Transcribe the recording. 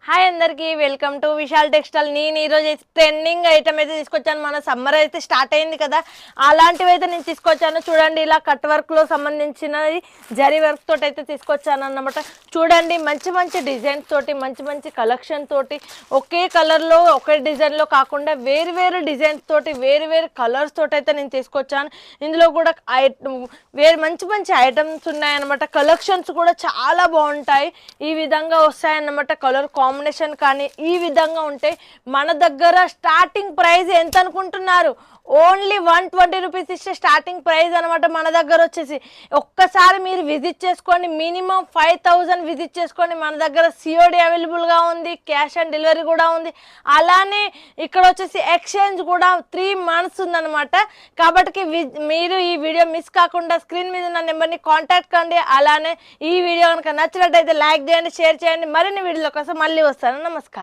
Hi అందరికి welcome to Vishal textile. నేను ఈరోజు ట్రెండింగ్ ఐటమ్ అయితే తీసుకొచ్చాను. మన సమ్మర్ అయితే స్టార్ట్ అయింది కదా, అలాంటివి అయితే నేను తీసుకొచ్చాను. చూడండి, ఇలా కట్ వర్క్లో సంబంధించినది జరీ వర్క్ తోటి అయితే తీసుకొచ్చాను అన్నమాట. చూడండి, మంచి మంచి డిజైన్స్ తోటి, మంచి మంచి కలెక్షన్ తోటి, ఒకే కలర్లో ఒకే డిజైన్లో కాకుండా వేరు వేరు డిజైన్స్ తోటి, వేరు వేరు కలర్స్ తోటి అయితే నేను తీసుకొచ్చాను. ఇందులో కూడా వేరు మంచి మంచి ఐటమ్స్ ఉన్నాయన్నమాట. కలెక్షన్స్ కూడా చాలా బాగుంటాయి. ఈ విధంగా వస్తాయన్నమాట. కలర్ కాంబినేషన్ కానీ ఈ విధంగా ఉంటాయి. మన దగ్గర స్టార్టింగ్ ప్రైస్ ఎంత అనుకుంటున్నారు? ఓన్లీ 120 రూపీస్ ఇచ్చే స్టార్టింగ్ ప్రైస్ అనమాట. మన దగ్గర వచ్చేసి ఒక్కసారి మీరు విజిట్ చేసుకోండి. మినిమం 5000 విజిట్ చేసుకోండి. మన దగ్గర సిఓడి అవైలబుల్గా ఉంది, క్యాష్ ఆన్ డెలివరీ కూడా ఉంది. అలానే ఇక్కడ వచ్చేసి ఎక్స్చేంజ్ కూడా 3 months ఉందన్నమాట. కాబట్టి మీరు ఈ వీడియో మిస్ కాకుండా స్క్రీన్ మీద ఉన్న నెంబర్ని కాంటాక్ట్ కండి. అలానే ఈ వీడియో కనుక నచ్చినట్టయితే లైక్ చేయండి, షేర్ చేయండి. మరిన్ని వీడియోల కోసం మళ్ళీ వస్తాను. నమస్కారం.